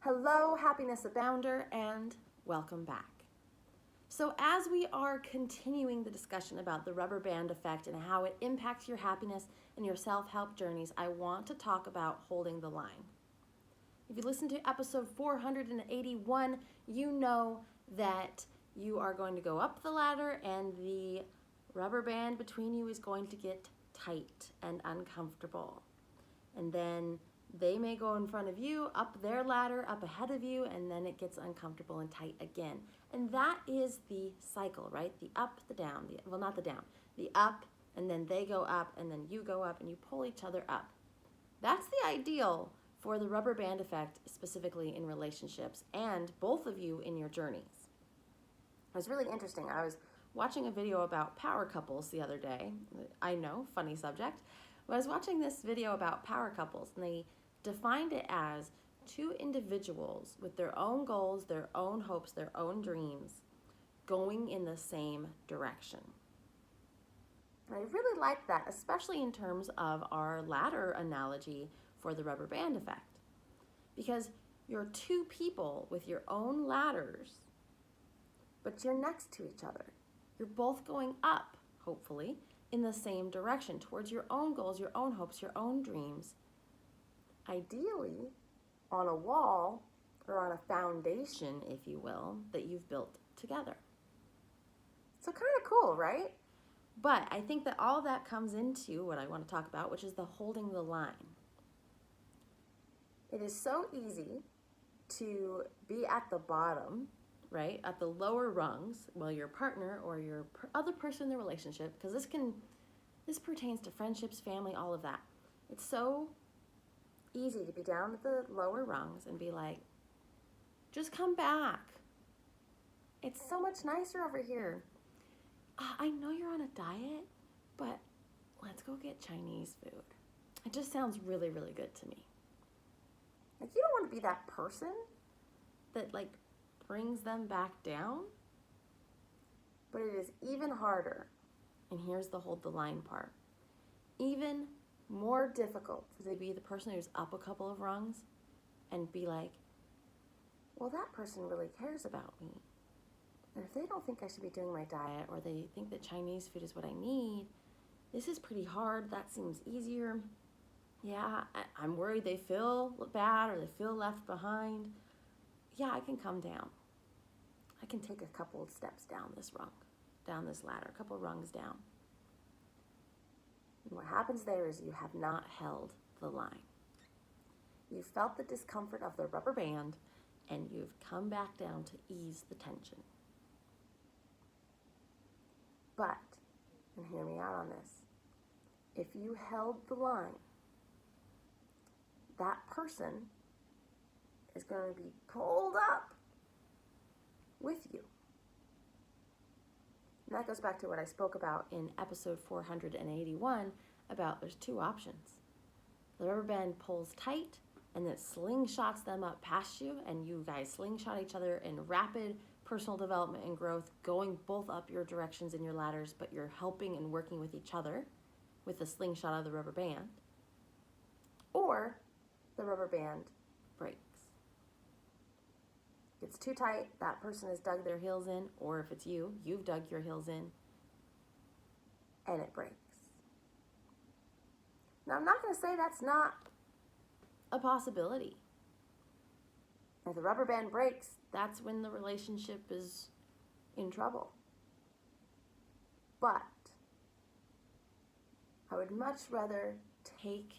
Hello, happiness abounder, and welcome back. So, as we are continuing the discussion about the rubber band effect and how it impacts your happiness and your self-help journeys, I want to talk about holding the line. If you listen to episode 481, you know that you are going to go up the ladder and the rubber band between you is going to get tight and uncomfortable. And then they may go in front of you, up their ladder, up ahead of you, and then it gets uncomfortable and tight again. And that is the cycle, right? The up, the down, not the down, the up, and then they go up, and then you go up, and you pull each other up. That's the ideal for the rubber band effect, specifically in relationships, and both of you in your journeys. It was really interesting. I was watching a video about power couples the other day. I know, funny subject. But I was watching this video about power couples, and they defined it as two individuals with their own goals, their own hopes, their own dreams, going in the same direction. And I really like that, especially in terms of our ladder analogy for the rubber band effect. Because you're two people with your own ladders, but you're next to each other. You're both going up, hopefully, in the same direction, towards your own goals, your own hopes, your own dreams. Ideally, on a wall or on a foundation, if you will, that you've built together. So kind of cool, right? But I think that all that comes into what I want to talk about, which is the holding the line. It is so easy to be at the bottom, right, at the lower rungs, while your partner or your other person in the relationship, because this pertains to friendships, family, all of that. It's so easy to be down at the lower rungs and be like, just come back. It's so much nicer over here. I know you're on a diet, but let's go get Chinese food. It just sounds really, really good to me. Like, you don't want to be that person that brings them back down. But it is even harder, and here's the hold the line part, even more difficult to be the person who's up a couple of rungs and be like, well, that person really cares about me. And if they don't think I should be doing my diet, or they think that Chinese food is what I need, this is pretty hard. That seems easier. Yeah, I'm worried they feel bad or they feel left behind. Yeah, I can come down. I can take a couple of steps down this rung, down this ladder, a couple of rungs down. And what happens there is you have not held the line. You felt the discomfort of the rubber band, and you've come back down to ease the tension. But, and hear me out on this, if you held the line, that person is going to be pulled up with you. And that goes back to what I spoke about in episode 481 about there's two options. The rubber band pulls tight and then slingshots them up past you, and you guys slingshot each other in rapid personal development and growth, going both up your directions in your ladders, but you're helping and working with each other with the slingshot of the rubber band. Or the rubber band breaks. It's too tight, that person has dug their heels in, or if it's you, you've dug your heels in, and it breaks. Now, I'm not going to say that's not a possibility. If the rubber band breaks, that's when the relationship is in trouble. But I would much rather take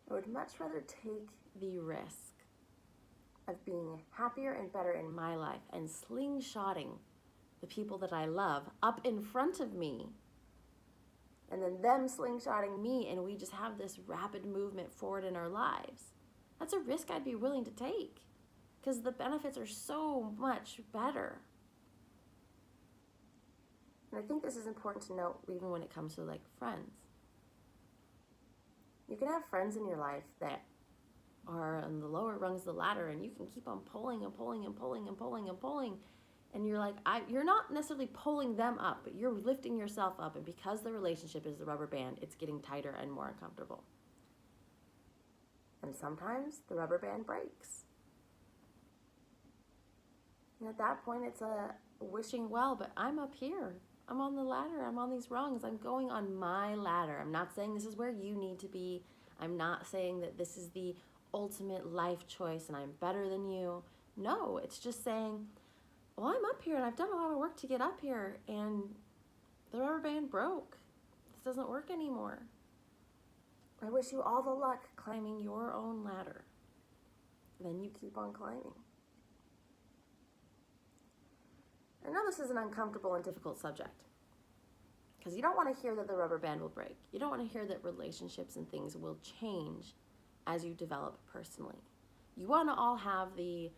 the risk of being happier and better in my life and slingshotting the people that I love up in front of me, and then them slingshotting me, and we just have this rapid movement forward in our lives. That's a risk I'd be willing to take because the benefits are so much better. And I think this is important to note even when it comes to friends. You can have friends in your life that are on the lower rungs of the ladder, and you can keep on pulling and pulling and pulling and pulling and pulling. And you're like, you're not necessarily pulling them up, but you're lifting yourself up. And because the relationship is the rubber band, it's getting tighter and more uncomfortable. And sometimes the rubber band breaks. And at that point, it's a wishing well, but I'm up here. I'm on the ladder. I'm on these rungs. I'm going on my ladder. I'm not saying this is where you need to be. I'm not saying that this is the ultimate life choice and I'm better than you. No, it's just saying, well, I'm up here and I've done a lot of work to get up here and the rubber band broke. This doesn't work anymore. I wish you all the luck climbing your own ladder. Then you keep on climbing. I know this is an uncomfortable and difficult subject because you don't want to hear that the rubber band will break. You don't want to hear that relationships and things will change as you develop personally. You want to all have the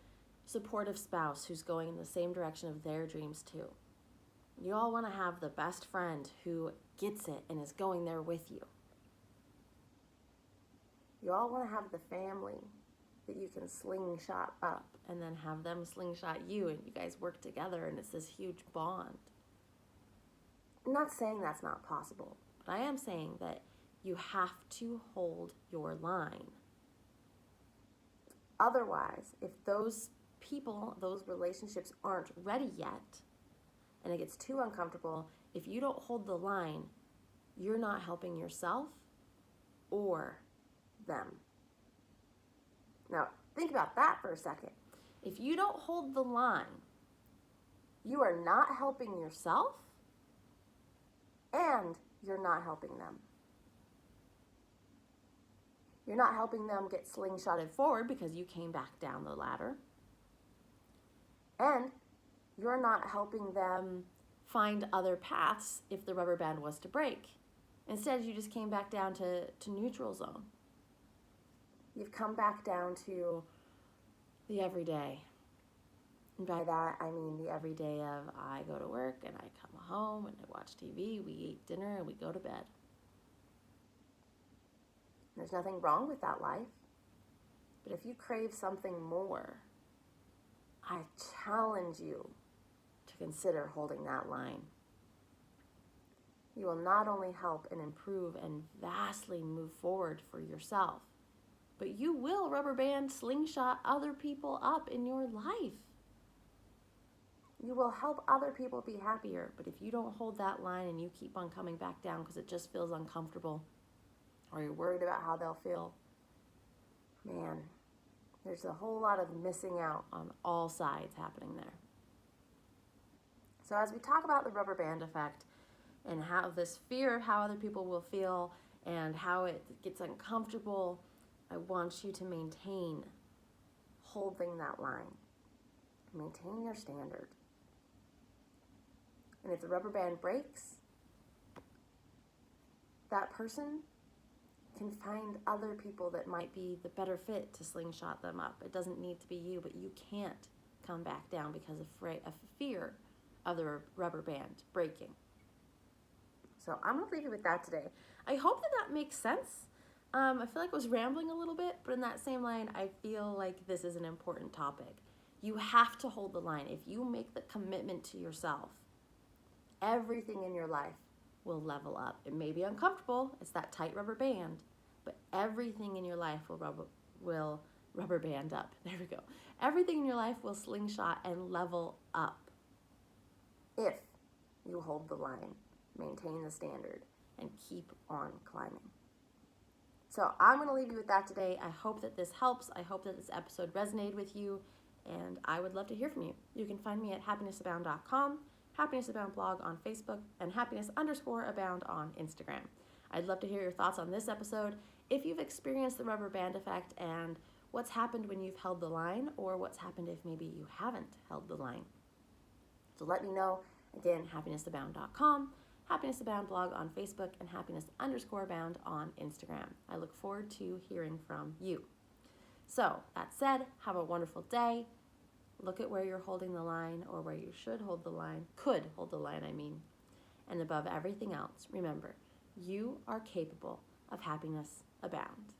supportive spouse who's going in the same direction of their dreams too. You all want to have the best friend who gets it and is going there with you. You all want to have the family that you can slingshot up and then have them slingshot you and you guys work together and it's this huge bond. I'm not saying that's not possible, but I am saying that you have to hold your line. Otherwise, if those people, those relationships aren't ready yet and it gets too uncomfortable, if you don't hold the line, you're not helping yourself or them. Now, think about that for a second. If you don't hold the line, you are not helping yourself and you're not helping them. You're not helping them get slingshotted forward because you came back down the ladder. And you're not helping them find other paths if the rubber band was to break. Instead, you just came back down to neutral zone. You've come back down to the everyday. And by that, I mean the everyday of I go to work and I come home and I watch TV, we eat dinner and we go to bed. There's nothing wrong with that life. But if you crave something more, I challenge you to consider holding that line. You will not only help and improve and vastly move forward for yourself, but you will rubber band slingshot other people up in your life. You will help other people be happier, but if you don't hold that line and you keep on coming back down because it just feels uncomfortable or you're worried about how they'll feel, man, there's a whole lot of missing out on all sides happening there. So as we talk about the rubber band effect and how this fear of how other people will feel and how it gets uncomfortable, I want you to maintain holding that line. Maintain your standard. And if the rubber band breaks, that person can find other people that might be the better fit to slingshot them up. It doesn't need to be you, but you can't come back down because of fear of the rubber band breaking. So I'm going to leave you with that today. I hope that makes sense. I feel like I was rambling a little bit, but in that same line, I feel like this is an important topic. You have to hold the line. If you make the commitment to yourself, everything in your life will level up. It may be uncomfortable. It's that tight rubber band, but everything in your life will rubber band up. There we go. Everything in your life will slingshot and level up if you hold the line, maintain the standard, and keep on climbing. So I'm going to leave you with that today. I hope that this helps. I hope that this episode resonated with you, and I would love to hear from you. You can find me at happinessabound.com, Happiness Abound blog on Facebook, and happiness_abound on Instagram. I'd love to hear your thoughts on this episode. If you've experienced the rubber band effect and what's happened when you've held the line, or what's happened if maybe you haven't held the line. So let me know. Again, happinessabound.com, Happiness Abound blog on Facebook, and happiness_abound on Instagram. I look forward to hearing from you. So that said, have a wonderful day. Look at where you're holding the line, or where you should hold the line, could hold the line, I mean. And above everything else, remember, you are capable of happiness abound.